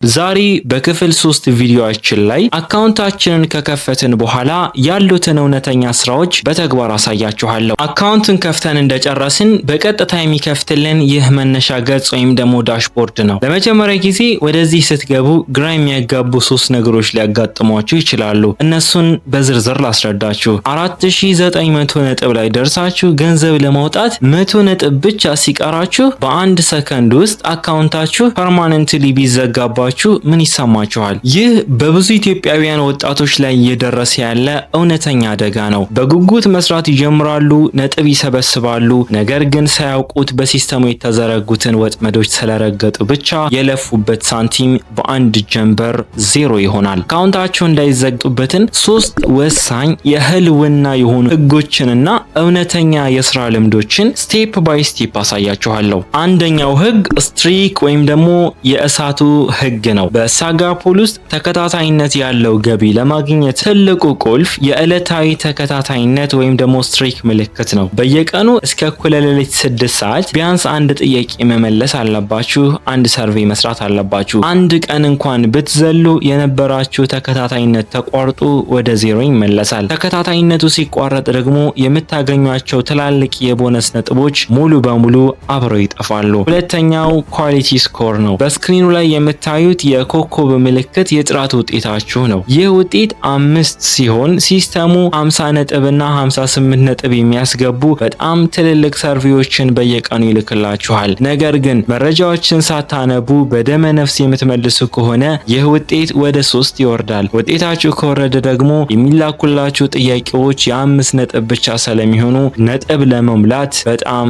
ዛሬ በክፍል 3 ቪዲዮአችን ላይ አካውንታችንን ከከፈትን በኋላ ያሉትን እውነተኛ ስራዎች በተግባር አሳያችኋለሁ። አካውንትን ከፍተን እንደጨረስን በቀጥታ የሚከፍትልን ይህ መነሻ ገጽ ወይም ደግሞ ዳሽቦርድ ነው። ለመጀመሪያ ጊዜ ወደዚህ ስትገቡ ግራ የሚያጋቡ 3 ነገሮች ሊያጋጥሟችሁ ይችላሉ። እነሱን በዝርዝር ላስረዳችሁ። 4900 ነጥብ ላይ ደርሳችሁ ገንዘብ ለማውጣት 100 ነጥብ ብቻ ሲቀራችሁ በአንድ ሰከንድ ውስጥ አካውንታችሁ ፐርማነንትሊ ቢዘጋባችሁ ምን ይሰማችኋል? ይህ በብዙ ኢትዮጵያውያን ወጣቶች ላይ እየደረሰ ያለ እውነተኛ አደጋ ነው። በጉጉት መስራት ይጀምራሉ፣ ነጥብ ይሰበስባሉ። ነገር ግን ሳያውቁት በሲስተሙ የተዘረጉትን ወጥመዶች ስለረገጡ ብቻ የለፉበት ሳንቲም በአንድ ጀንበር ዜሮ ይሆናል። አካውንታቸው እንዳይዘግጡበትን 3 ወሳኝ የህልውና የሆኑ ህጎችንና እውነተኛ የስራ ልምዶችን ስቴፕ ባይ ስቴፕ አሳያችኋለሁ። አንደኛው ህግ ስትሪክ ወይም ደግሞ የእሳቱ ህግ ነው። በሳጋፖል ውስጥ ተከታታይነት ያለው ገቢ ለማግኘት ትልቁ ቁልፍ የዕለታዊ ተከታታይነት ወይም ደግሞ ስትሪክ ምልክት ነው። በየቀኑ እስከ እኩለ ሌሊት 6 ሰዓት ቢያንስ አንድ ጥያቄ መመለስ አለባችሁ፣ አንድ ሰርቬይ መስራት አለባችሁ። አንድ ቀን እንኳን ብትዘሉ የነበራችሁ ተከታታይነት ተቋርጦ ወደ ዜሮ ይመለሳል። ተከታታይነቱ ሲቋረጥ ደግሞ የምታገኟቸው ትላልቅ የቦነስ ነጥቦች ሙሉ በሙሉ አብረው ይጠፋሉ። ሁለተኛው ኳሊቲ ስኮር ነው። በስክሪኑ ላይ የምታዩት የኮከብ ምልክት የጥራት ውጤታችሁ ነው። ይህ ውጤት 5 ሲሆን ሲስተሙ 50 ነጥብና 58 ነጥብ የሚያስገቡ በጣም ትልልቅ ሰርቬዎችን በየቀኑ ይልክላችኋል። ነገር ግን መረጃዎችን ሳታነቡ በደመ ነፍስ የምትመልሱ ከሆነ ይህ ውጤት ወደ 3 ይወርዳል። ውጤታችሁ ከወረደ ደግሞ የሚላኩላችሁ ጥያቄዎች የ5 ነጥብ ብቻ ስለሚሆኑ ነጥብ ለመሙላት በጣም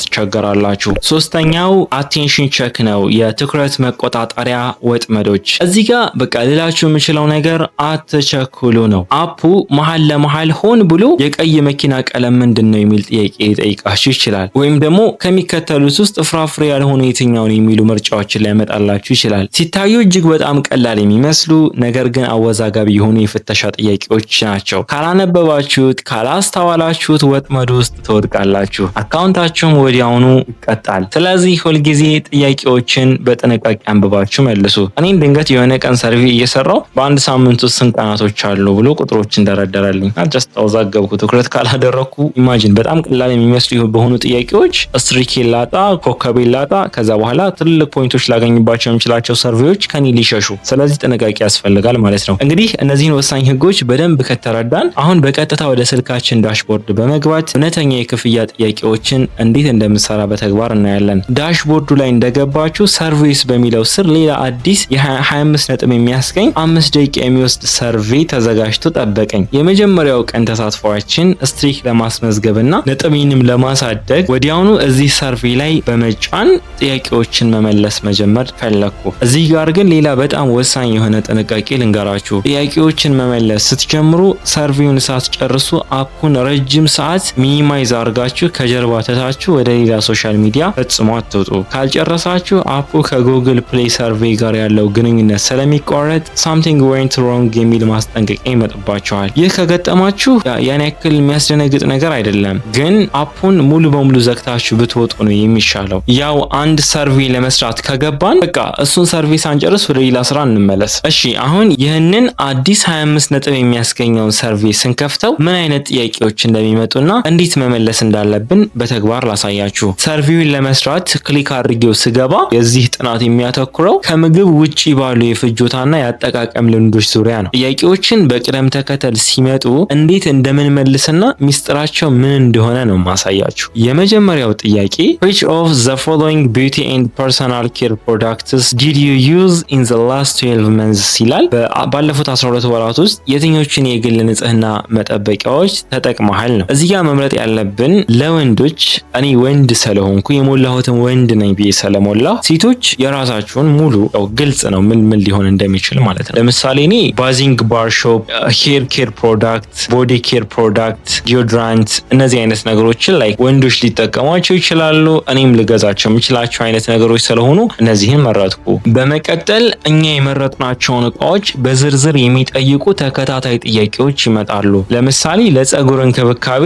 ትቸገራላችሁ። ሶስተኛው አቴንሽን ቼክ ነው፣ የትኩረት መቆጣጠሪያ ወጥመዶች። እዚህ ጋር በቃ ልላችሁ የምችለው ነገር አትቸኩሉ ነው። አፑ መሀል ለመሀል ሆን ብሎ የቀይ መኪና ቀለም ምንድን ነው የሚል ጥያቄ ሊጠይቃችሁ ይችላል። ወይም ደግሞ ከሚከተሉት ውስጥ ፍራፍሬ ያልሆኑ የትኛውን የሚሉ ምርጫዎችን ሊያመጣላችሁ ይችላል። ሲታዩ እጅግ በጣም ቀላል የሚመስሉ ነገር ግን አወዛጋቢ የሆኑ የፍተሻ ጥያቄዎች ናቸው። ካላነበባችሁት፣ ካላስተዋላችሁት ወጥመዱ ውስጥ ትወድቃላችሁ። አካውንታችሁም ወዲያውኑ ይቀጣል። ስለዚህ ሁልጊዜ ጥያቄዎችን በጥንቃቄ አንብባችሁ መልሱ። እኔን ድንገት የሆነ ቀን ሰርቬይ እየሰራው በአንድ ሳምንት ውስጥ ስንት ቀናቶች አሉ ብሎ ቁጥሮችን ደረደረልኝ። ጀስት አወዛገብኩ። ትኩረት ካላደረኩ ኢማጂን በጣም ቀላል የሚመስሉ በሆኑ ጥያቄዎች ስትሪክ ላጣ፣ ኮከቤ ላጣ፣ ከዛ በኋላ ትልልቅ ፖይንቶች ላገኝባቸው የምችላቸው ሰርቬዮች ከኔ ሊሸሹ። ስለዚህ ጥንቃቄ ያስፈልጋል ማለት ነው። እንግዲህ እነዚህን ወሳኝ ህጎች በደንብ ከተረዳን አሁን በቀጥታ ወደ ስልካችን ዳሽቦርድ በመግባት እውነተኛ የክፍያ ጥያቄዎችን እንዴት እንደምሰራ በተግባር እናያለን። ዳሽቦርዱ ላይ እንደገባችሁ ሰርቬይስ በሚለው ስር ሌላ አዲስ የ25 ነጥብ የሚያስገኝ 5 ደቂቃ የሚወስድ ሰርቬይ ተዘጋጅቶ ጠበቀኝ። የመጀመሪያው ቀን ተሳትፏችን ስትሪክ ለማስመዝገብና ነጥቤንም ለማሳደግ ወዲያውኑ እዚህ ሰርቬይ ላይ በመጫን ጥያቄዎችን መመለስ መጀመር ፈለኩ። እዚህ ጋር ግን ሌላ በጣም ወሳኝ የሆነ ጥንቃቄ ልንገራችሁ። ጥያቄዎችን መመለስ ስትጀምሩ ሰርቬዩን ሳትጨርሱ አፑን ረጅም ሰዓት ሚኒማይዝ አድርጋችሁ ከጀርባ ተታችሁ ወደ ሌላ ሶሻል ሚዲያ ፈጽሞ አትውጡ። ካልጨረሳችሁ አፑ ከጉግል ፕሌይ ሰርቬይ ጋር ያለው ግንኙነት ስለሚቋረጥ something went wrong የሚል ማስጠንቀቂያ ይመጣባችኋል። ይህ ከገጠማችሁ ያን ያክል የሚያስደነግጥ ነገር አይደለም፣ ግን አፑን ሙሉ በሙሉ ዘግታችሁ ብትወጡ ነው የሚሻለው። ያው አንድ ሰርቬይ ለመስራት ከገባን በቃ እሱን ሰርቬይ ሳንጨርስ ወደ ሌላ ስራ እንመለስ። እሺ፣ አሁን ይህንን አዲስ 25 ነጥብ የሚያስገኘውን ሰርቬይ ስንከፍተው ምን አይነት ጥያቄዎች እንደሚመጡና እንዴት መመለስ እንዳለብን በተግባር ላሳያችሁ። ሰርቬዩን ለመስራት ክሊክ አድርጌው ስገባ የዚህ ጥናት የሚያተኩረው ከምግብ ውጪ ባሉ የፍጆታና የአጠቃቀም ልምዶች ዙሪያ ነው። ጥያቄዎችን በቅደም ተከተል ሲመጡ እንዴት እንደምንመልስና ሚስጥራቸው ምን እንደሆነ ነው ማሳያችሁ። የመጀመሪያው ጥያቄ which of the following beauty and personal care products did you use in the last 12 months ይላል። ባለፉት 12 ወራት ውስጥ የትኞቹን የግል ንጽህና መጠበቂያዎች ተጠቅመሃል ነው። እዚህ ጋር መምረጥ ያለብን ለወንዶች እኔ ወንድ ስለሆንኩ የሞላሁትን ወንድ ነኝ ብዬ ስለሞላሁ፣ ሴቶች የራሳችሁን ሙሉ ግልጽ ነው ምን ሊሆን እንደሚችል ማለት ነው። ለምሳሌ እኔ ባዚንግ ባር ሾፕ፣ ሄር ኬር ፕሮዳክት፣ ቦዲ ኬር ፕሮዳክት፣ ዲዮድራንት እነዚህ አይነት ነገሮችን ላይ ወንዶች ሊጠቀሟቸው ይችላሉ። እኔም ልገዛቸው የምችላቸው አይነት ነገሮች ስለሆኑ እነዚህን መረጥኩ። በመቀጠል እኛ የመረጥናቸውን እቃዎች በዝርዝር የሚጠይቁ ተከታታይ ጥያቄዎች ይመጣሉ። ለምሳሌ ለፀጉር እንክብካቤ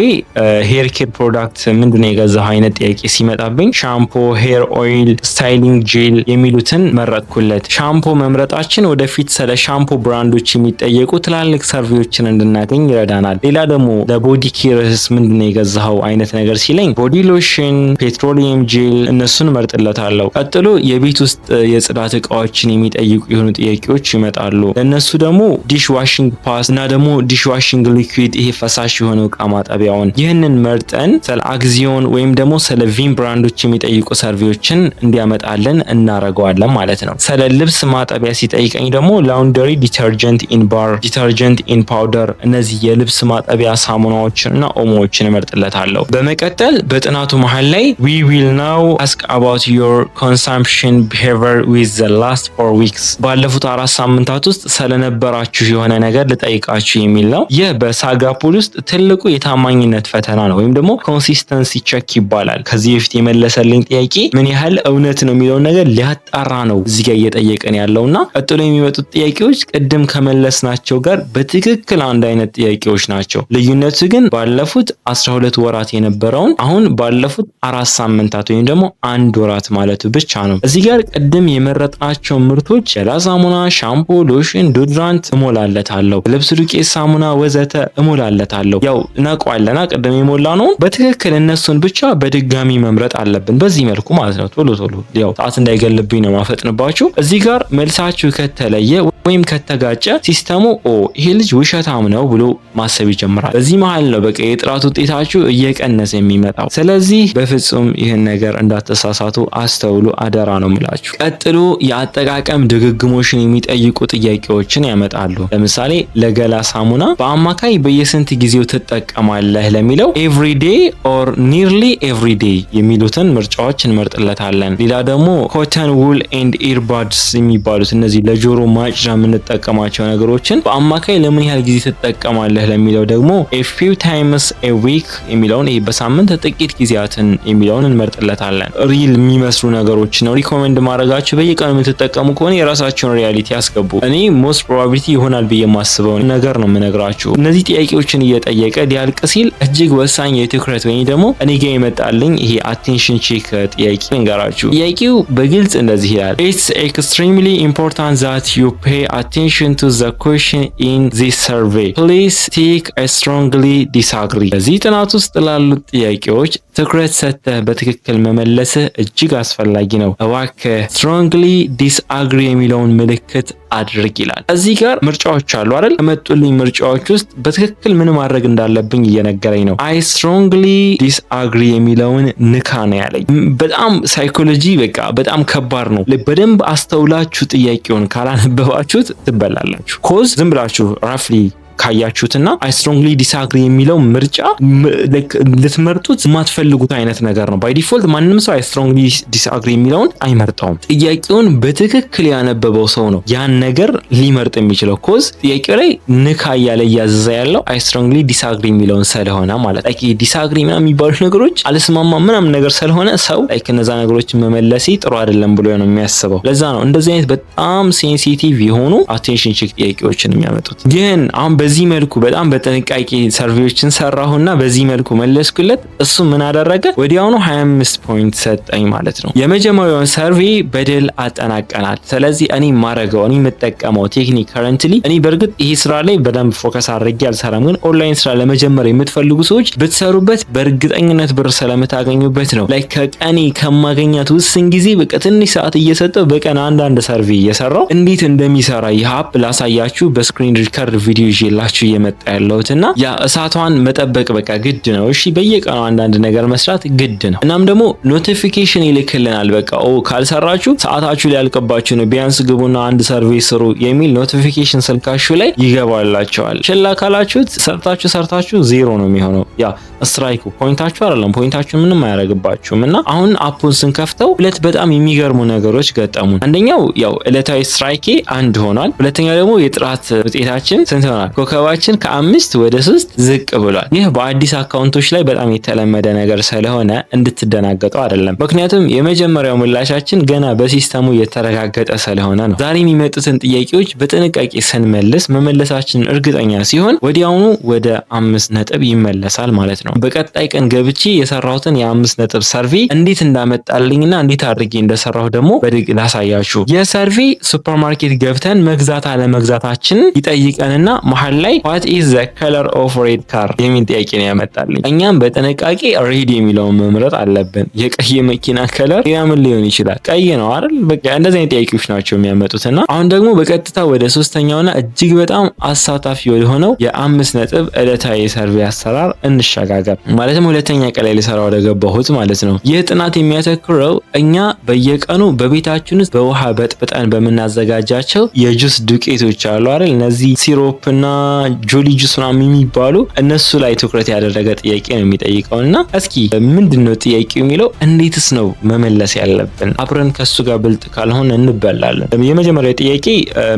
ሄር ኬር ፕሮዳክት ምንድነው የገዛው አይነት ጥያቄ ሲመጣብኝ ሻምፖ፣ ሄር ኦይል፣ ስታይሊንግ ጄል የሚሉትን መረጥኩ ላኩለት። ሻምፖ መምረጣችን ወደፊት ስለ ሻምፖ ብራንዶች የሚጠየቁ ትላልቅ ሰርቬዎችን እንድናገኝ ይረዳናል። ሌላ ደግሞ ለቦዲ ኬርስ ምንድነው የገዛኸው አይነት ነገር ሲለኝ ቦዲ ሎሽን፣ ፔትሮሊየም ጄል እነሱን መርጥለታለሁ። ቀጥሎ የቤት ውስጥ የጽዳት እቃዎችን የሚጠይቁ የሆኑ ጥያቄዎች ይመጣሉ። ለእነሱ ደግሞ ዲሽ ዋሽንግ ፓስ እና ደግሞ ዲሽ ዋሽንግ ሊኩዊድ ይሄ ፈሳሽ የሆነው እቃ ማጠቢያውን ይህንን መርጠን ስለ አግዚዮን ወይም ደግሞ ስለ ቪም ብራንዶች የሚጠይቁ ሰርቬዎችን እንዲያመጣልን እናረገዋለን ማለት ነው። ስለ ልብስ ማጠቢያ ሲጠይቀኝ ደግሞ ላውንደሪ ዲተርጀንት ኢን ባር፣ ዲተርጀንት ኢን ፓውደር እነዚህ የልብስ ማጠቢያ ሳሙናዎችን እና ኦሞዎችን እመርጥለታለሁ። በመቀጠል በጥናቱ መሀል ላይ we will now ask about your consumption behavior with the last 4 weeks ባለፉት 4 ሳምንታት ውስጥ ስለነበራችሁ የሆነ ነገር ልጠይቃችሁ የሚል ነው። ይህ በሳጋፖል ውስጥ ትልቁ የታማኝነት ፈተና ነው ወይም ደግሞ ኮንሲስተንሲ ቼክ ይባላል። ከዚህ በፊት የመለሰልኝ ጥያቄ ምን ያህል እውነት ነው የሚለውን ነገር ሊያጣራ ነው እዚህ ጋር እየጠየቀን ያለውና ቀጥሎ የሚመጡት ጥያቄዎች ቅድም ከመለስናቸው ጋር በትክክል አንድ አይነት ጥያቄዎች ናቸው። ልዩነቱ ግን ባለፉት 12 ወራት የነበረውን አሁን ባለፉት 4 ሳምንታት ወይም ደግሞ 1 ወራት ማለቱ ብቻ ነው። እዚህ ጋር ቅድም የመረጥናቸው ምርቶች የላ ሳሙና፣ ሻምፖ፣ ሎሽን፣ ዶድራንት እሞላለታለሁ፣ ልብስ ዱቄት፣ ሳሙና ወዘተ እሞላለታለሁ። ያው እናውቀዋለና ቅድም የሞላ ነው በትክክል እነሱን ብቻ በድጋሚ መምረጥ አለብን በዚህ መልኩ ማለት ነው። ቶሎ ያው ሰዓት እንዳይገልብኝ ነው ማፈጥንባችሁ። እዚህ ጋር መልሳችሁ ከተለየ ወይም ከተጋጨ ሲስተሙ ይሄ ልጅ ውሸታም ነው ብሎ ማሰብ ይጀምራል። በዚህ መሃል ነው በቃ የጥራት ውጤታችሁ እየቀነሰ የሚመጣው። ስለዚህ በፍጹም ይህን ነገር እንዳትሳሳቱ አስተውሉ፣ አደራ ነው ምላችሁ። ቀጥሎ የአጠቃቀም ድግግሞሽን የሚጠይቁ ጥያቄዎችን ያመጣሉ። ለምሳሌ ለገላ ሳሙና በአማካይ በየስንት ጊዜው ትጠቀማለህ ለሚለው ኤቭሪዴይ ኦር ኒርሊ ኤቭሪዴይ የሚሉትን ምርጫዎች እንመርጥለታለን። ሌላ ደግሞ ኮተን ውል ኤንድ ኢርባድስ የሚባሉት እነዚህ ለጆሮ ማጭዣ የምንጠቀማቸው ነገሮችን በአማካይ ለምን ያህል ጊዜ ትጠቀማለህ ለሚለው ደግሞ a few times a week የሚለውን ይሄ በሳምንት ጥቂት ጊዜያትን የሚለውን እንመርጥለታለን። ሪል የሚመስሉ ነገሮች ነው ሪኮመንድ ማድረጋችሁ። በየቀኑ የምትጠቀሙ ከሆነ የራሳቸውን ሪያሊቲ ያስገቡ። እኔ ሞስት ፕሮባቢሊቲ ይሆናል ብዬ የማስበው ነገር ነው የምነግራችሁ። እነዚህ ጥያቄዎችን እየጠየቀ ሊያልቅ ሲል እጅግ ወሳኝ የትኩረት ወይም ደግሞ እኔ ጋር ይመጣልኝ ይሄ አቴንሽን ቼክ ጥያቄ እንገራችሁ። ጥያቄው በግልጽ እንደዚህ ይላል It's extremely important that you pay attention to the question in this survey. Please take a strongly disagree. በዚህ ጥናት ውስጥ ላሉት ጥያቄዎች ትኩረት ሰጥተህ በትክክል መመለስህ እጅግ አስፈላጊ ነው። እባክህ strongly disagree የሚለውን ምልክት አድርግ ይላል። እዚህ ጋር ምርጫዎች አሉ አይደል? ከመጡልኝ ምርጫዎች ውስጥ በትክክል ምን ማድረግ እንዳለብኝ እየነገረኝ ነው። I strongly disagree የሚለውን ንካ ነው ያለኝ። በጣም ሳይኮሎጂ በቃ በጣም ከባድ ነው። በደንብ አስተውላችሁ ጥያቄውን ካላነበባችሁት ትበላላችሁ። ኮዝ ዝም ብላችሁ ራፍሊ ካያችሁትና አይ ስትሮንግሊ ዲስአግሪ የሚለው ምርጫ ልትመርጡት የማትፈልጉት አይነት ነገር ነው። ባይ ዲፎልት ማንም ሰው አይ ስትሮንግሊ ዲስአግሪ የሚለውን አይመርጠውም። ጥያቄውን በትክክል ያነበበው ሰው ነው ያን ነገር ሊመርጥ የሚችለው። ኮዝ ጥያቄው ላይ ንካ እያለ እያዘዘ ያለው አይ ስትሮንግሊ ዲስአግሪ የሚለውን ስለሆነ ማለት ላይክ ዲስአግሪ ምናምን የሚባሉት ነገሮች አልስማማ ምናምን ነገር ስለሆነ ሰው ላይክ እነዛ ነገሮችን መመለሴ ጥሩ አይደለም ብሎ ነው የሚያስበው። ለዛ ነው እንደዚህ አይነት በጣም ሴንሲቲቭ የሆኑ አቴንሽን ቼክ ጥያቄዎችን የሚያመጡት። ግን አሁን በዚህ መልኩ በጣም በጥንቃቄ ሰርቬዎችን ሰራሁና በዚህ መልኩ መለስኩለት። እሱ ምን አደረገ? ወዲያውኑ 25 ፖይንት ሰጠኝ ማለት ነው። የመጀመሪያውን ሰርቬ በድል አጠናቀናል። ስለዚህ እኔ ማረገው እኔ የምጠቀመው ቴክኒክ ከረንትሊ እኔ በእርግጥ ይሄ ስራ ላይ በደንብ ፎከስ አድርጌ አልሰራም፣ ግን ኦንላይን ስራ ለመጀመር የምትፈልጉ ሰዎች ብትሰሩበት በእርግጠኝነት ብር ስለምታገኙበት ነው። ላይ ከቀኔ ከማገኛት ውስን ጊዜ በቃ ትንሽ ሰዓት እየሰጠው በቀን አንዳንድ ሰርቬ እየሰራው እንዴት እንደሚሰራ ይህ አፕ ላሳያችሁ በስክሪን ሪከርድ ቪዲዮ ይዤላችሁ እየመጣ ያለሁትና ያ እሳቷን መጠበቅ በቃ ግድ ነው። እሺ በየቀኑ አንዳንድ ነገር መስራት ግድ ነው። እናም ደግሞ ኖቲፊኬሽን ይልክልናል። በቃ ካልሰራችሁ ሰዓታችሁ ሊያልቅባችሁ ነው ቢያንስ ግቡና አንድ ሰርቬ ስሩ የሚል ኖቲፊኬሽን ስልካችሁ ላይ ይገባላችኋል። ችላ ካላችሁት ሰርታችሁ ዜሮ ነው የሚሆነው። ያ ስትራይኩ ፖይንታችሁ አይደለም፣ ፖይንታችሁ ምንም አያደርግባችሁም። እና አሁን አፑን ስንከፍተው ሁለት በጣም የሚገርሙ ነገሮች ገጠሙን። አንደኛው ያው ዕለታዊ ስትራይኬ 1 ሆኗል። ሁለተኛው ደግሞ የጥራት ውጤታችን ስንት ሆኗል? ኮከባችን ከ5 ወደ 3 ዝቅ ብሏል። ይህ በአዲስ አካውንቶች ላይ በጣም የተለመደ ነገር ስለሆነ እንድትደናገጡ አይደለም። ምክንያቱም የመጀመሪያው ምላሻችን ገና በሲስተሙ የተረጋገጠ ስለሆነ ነው። ዛሬ የሚመጡትን ጥያቄዎች በጥንቃቄ ስንመልስ መመለሳችን እርግጠኛ ሲሆን ወዲያውኑ ወደ 5 ነጥብ ይመለሳል ማለት ነው። በቀጣይ ቀን ገብቼ የሰራሁትን የ5 ነጥብ ሰርቬ እንዴት እንዳመጣልኝና እንዴት አድርጌ እንደሰራሁ ደግሞ በድግ ላሳያችሁ። የሰርቬ ሱፐርማርኬት ገብተን መግዛት አለመግዛታችንን ይጠይቀንና መሃል ላይ what is the color of red car የሚል ጥያቄ ነው ያመጣልኝ። እኛም በጥንቃቄ ሬድ የሚለውን መምረጥ አለብን። የቀይ መኪና ከለር ምን ሊሆን ይችላል? ቀይ ነው አይደል? በቃ እንደዚህ አይነት ጥያቄዎች ናቸው የሚያመጡትና አሁን ደግሞ በቀጥታ ወደ ሶስተኛውና እጅግ በጣም አሳታፊ የሆነው የ5 ነጥብ ዕለታዊ ሰርቬ አሰራር እንሸጋገር። ማለትም ሁለተኛ ቀን ላይ ልሰራው ወደገባሁት ማለት ነው። ይህ ጥናት የሚያተኩረው እኛ በየቀኑ በቤታችን ውስጥ በውሃ በጥብጠን በምናዘጋጃቸው የጁስ ዱቄቶች አሉ አይደል? እነዚህ ሲሮፕና ጆሊ ጁስ ምናምን የሚባሉ እነሱ ላይ ትኩረት ያደረገ ጥያቄ ነው የሚጠይቀውና እስኪ ምንድነው ጥያቄው የሚለው እንዴትስ ነው መመለስ ያለብን? አብረን ከሱ ጋር ብልጥ ካልሆነ እንበላለን። የመጀመሪያው ጥያቄ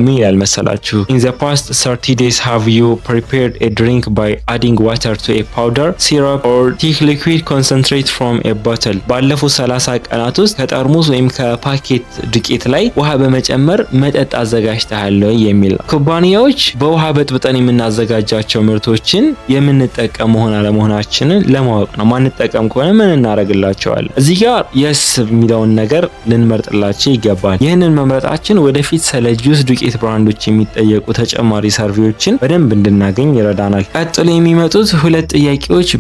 ምን ይላል መሰላችሁ? In the past 30 days have you prepared a drink by adding water to a powder, syrup or thick liquid concentrate from a bottle? ባለፉት 30 ቀናት ውስጥ ከጠርሙስ ወይም ከፓኬት ዱቄት ላይ ውሃ በመጨመር መጠጥ አዘጋጅተሃል የሚል ነው። ኩባንያዎች በውሃ በጥብጠን የምናዘጋጃቸው ምርቶችን የምንጠቀም መሆን አለመሆናችንን ለማወቅ ነው። ማንጠቀም ከሆነ ምን እናደርግላቸዋለን? እዚህ ጋር የስ የሚለውን ነገር ልንመርጥላቸው ይገባል። ይህንን መምረጣችን ወደፊት ስለ ጁስ ዱቄት ብራንዶች የሚጠየቁ ተጨማሪ ሰርቬዎችን በደንብ እንድናገኝ ይረዳናል። ቀጥሎ የሚመጡት ሁለት ጥያቄዎች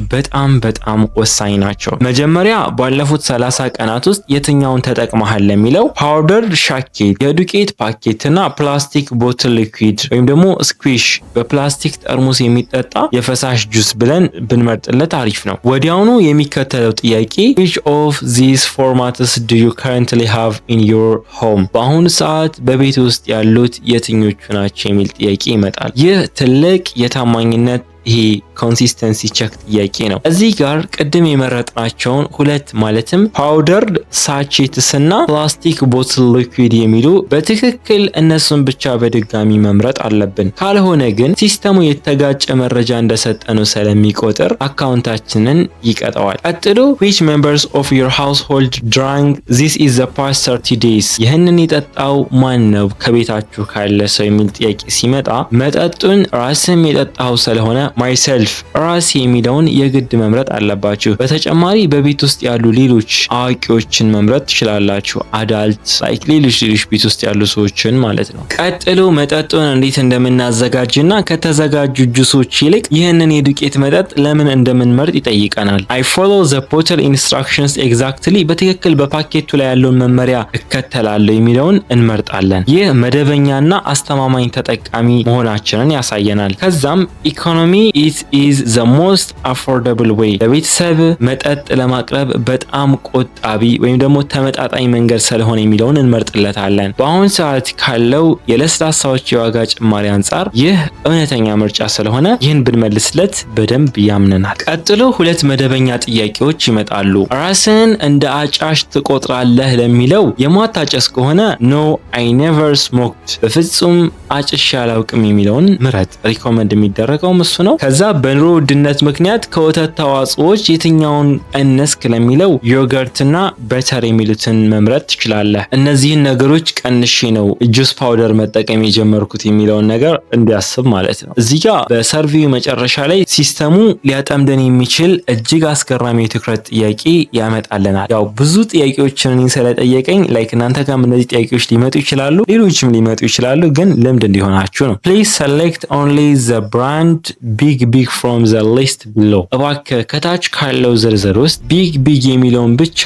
በጣም ወሳኝ ናቸው። መጀመሪያ ባለፉት 30 ቀናት ውስጥ የትኛውን ተጠቅመሃል ለሚለው ፓውደር ሻኬት፣ የዱቄት ፓኬት እና ፕላስቲክ ቦትል ሊኩዊድ ወይም ደግሞ ስኩዊሽ በፕላስቲክ ጠርሙስ የሚጠጣ የፈሳሽ ጁስ ብለን ብንመርጥለት አሪፍ ነው። ወዲያውኑ የሚከተለው ጥያቄ which of these formats do you currently have in your home? በአሁኑ ሰዓት በቤት ውስጥ ያሉት የትኞቹ ናቸው የሚል ጥያቄ ይመጣል። ይህ ትልቅ የታማኝነት ይሄ ኮንሲስተንሲ ቼክ ጥያቄ ነው። እዚህ ጋር ቅድም የመረጥናቸውን ሁለት ማለትም ፓውደር ሳቼትስ እና ፕላስቲክ ቦትል ሊኩዊድ የሚሉ በትክክል እነሱን ብቻ በድጋሚ መምረጥ አለብን። ካልሆነ ግን ሲስተሙ የተጋጨ መረጃ እንደሰጠነው ስለሚቆጥር አካውንታችንን ይቀጠዋል። ቀጥሎ which members of your household drank this is the past 30 days? ይህንን የጠጣው ማን ነው ከቤታችሁ ካለ ሰው የሚል ጥያቄ ሲመጣ መጠጡን ራስም የጠጣው ስለሆነ ማይሰልፍ ራስ የሚለውን የግድ መምረጥ አለባችሁ። በተጨማሪ በቤት ውስጥ ያሉ ሌሎች አዋቂዎችን መምረጥ ትችላላችሁ። አዳልት ላይክ ሌሎች ቤት ውስጥ ያሉ ሰዎችን ማለት ነው። ቀጥሎ መጠጡን እንዴት እንደምናዘጋጅና ከተዘጋጁ ጁሶች ይልቅ ይህንን የዱቄት መጠጥ ለምን እንደምንመርጥ ይጠይቀናል። I follow the bottle instructions exactly በትክክል በፓኬቱ ላይ ያለውን መመሪያ እከተላለሁ የሚለውን እንመርጣለን። ይህ መደበኛና አስተማማኝ ተጠቃሚ መሆናችንን ያሳየናል። ከዛም ኢኮኖሚ it is the most affordable way ለቤተሰብ መጠጥ ለማቅረብ በጣም ቆጣቢ ወይም ደግሞ ተመጣጣኝ መንገድ ስለሆነ የሚለውን እንመርጥለታለን። በአሁን ሰዓት ካለው የለስላሳዎች የዋጋ ጭማሪ አንጻር ይህ እውነተኛ ምርጫ ስለሆነ ይህን ብንመልስለት በደንብ ያምነናል። ቀጥሎ ሁለት መደበኛ ጥያቄዎች ይመጣሉ። ራስን እንደ አጫሽ ትቆጥራለህ ለሚለው የማታጨስ ከሆነ no I never smoked በፍጹም አጭሽ አላውቅም የሚለውን ምረጥ። ሪኮመንድ የሚደረገው እሱ ነው። ከዛ በኑሮ ውድነት ምክንያት ከወተት ተዋጽኦዎች የትኛውን ቀነስክ ለሚለው ዮገርትና በተር የሚሉትን መምረጥ ትችላለህ። እነዚህን ነገሮች ቀንሼ ነው ጁስ ፓውደር መጠቀም የጀመርኩት የሚለውን ነገር እንዲያስብ ማለት ነው። እዚህ ጋር በሰርቪው መጨረሻ ላይ ሲስተሙ ሊያጠምደን የሚችል እጅግ አስገራሚ የትኩረት ጥያቄ ያመጣልናል። ያው ብዙ ጥያቄዎችን ስለጠየቀኝ ላይክ እናንተ ጋር እነዚህ ጥያቄዎች ሊመጡ ይችላሉ፣ ሌሎችም ሊመጡ ይችላሉ፣ ግን ልምድ እንዲሆናችሁ ነው። please select only the brand big from the list below እባክህ ከታች ካለው ዝርዝር ውስጥ ቢግ የሚለውን ብቻ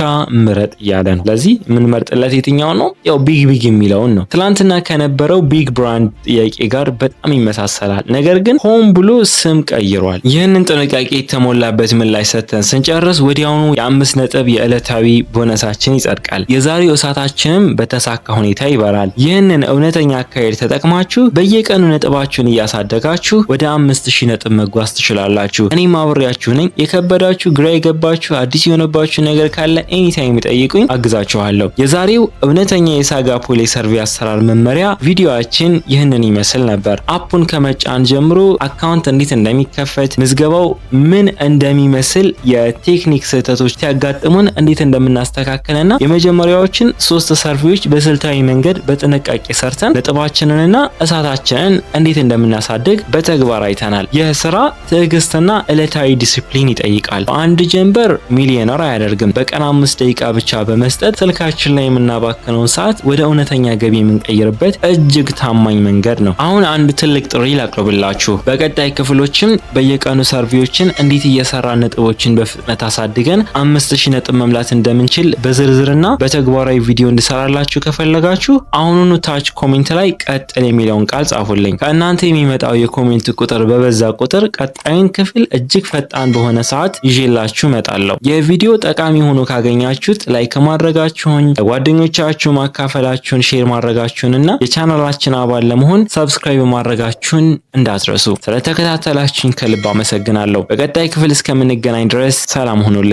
ምረጥ እያለ ነው። ስለዚህ የምንመርጥለት የትኛው ነው? ያው ቢግ የሚለውን ነው። ትላንትና ከነበረው ቢግ ብራንድ ጥያቄ ጋር በጣም ይመሳሰላል፣ ነገር ግን ሆን ብሎ ስም ቀይሯል። ይህንን ጥንቃቄ የተሞላበት ምላሽ ሰጥተን ስንጨርስ ወዲያውኑ የ5 ነጥብ የዕለታዊ ቦነሳችን ይጸድቃል። የዛሬው እሳታችንም በተሳካ ሁኔታ ይበራል። ይህንን እውነተኛ አካሄድ ተጠቅማችሁ በየቀኑ ነጥባችሁን እያሳደጋችሁ ወደ 5000 ነጥብ ነጥብ መጓዝ ትችላላችሁ። እኔም አብሬያችሁ ነኝ። የከበዳችሁ ግራ የገባችሁ አዲስ የሆነባችሁ ነገር ካለ ኤኒታይም ጠይቁኝ፣ አግዛችኋለሁ። የዛሬው እውነተኛ የሳጋ ፖሊ ሰርቬይ አሰራር መመሪያ ቪዲዮአችን ይህንን ይመስል ነበር። አፑን ከመጫን ጀምሮ አካውንት እንዴት እንደሚከፈት፣ ምዝገባው ምን እንደሚመስል፣ የቴክኒክ ስህተቶች ሲያጋጥሙን እንዴት እንደምናስተካክልና የመጀመሪያዎችን 3 ሰርቬዮች በስልታዊ መንገድ በጥንቃቄ ሰርተን ነጥባችንንና እሳታችንን እንዴት እንደምናሳድግ በተግባር አይተናል። ይህ ስራ ትዕግስትና ዕለታዊ ዲሲፕሊን ይጠይቃል። በአንድ ጀንበር ሚሊዮነር አያደርግም። በቀን 5 ደቂቃ ብቻ በመስጠት ስልካችን ላይ የምናባክነውን ሰዓት ወደ እውነተኛ ገቢ የምንቀይርበት እጅግ ታማኝ መንገድ ነው። አሁን አንድ ትልቅ ጥሪ ላቅርብላችሁ። በቀጣይ ክፍሎችም በየቀኑ ሰርቬዮችን እንዴት እየሰራን ነጥቦችን በፍጥነት አሳድገን 5000 ነጥብ መምላት እንደምንችል በዝርዝርና በተግባራዊ ቪዲዮ እንድሰራላችሁ ከፈለጋችሁ አሁኑኑ ታች ኮሜንት ላይ ቀጥል የሚለውን ቃል ጻፉልኝ። ከእናንተ የሚመጣው የኮሜንት ቁጥር በበዛ ቁጥር ቀጣዩን ክፍል እጅግ ፈጣን በሆነ ሰዓት ይዤላችሁ እመጣለሁ። የቪዲዮ ጠቃሚ ሆኖ ካገኛችሁት ላይክ ማድረጋችሁን፣ ጓደኞቻችሁ ማካፈላችሁን፣ ሼር ማድረጋችሁንና የቻናላችን አባል ለመሆን ሰብስክራይብ ማድረጋችሁን እንዳትረሱ። ስለተከታተላችሁኝ ከልብ አመሰግናለሁ። በቀጣይ ክፍል እስከምንገናኝ ድረስ ሰላም ሁኑልኝ።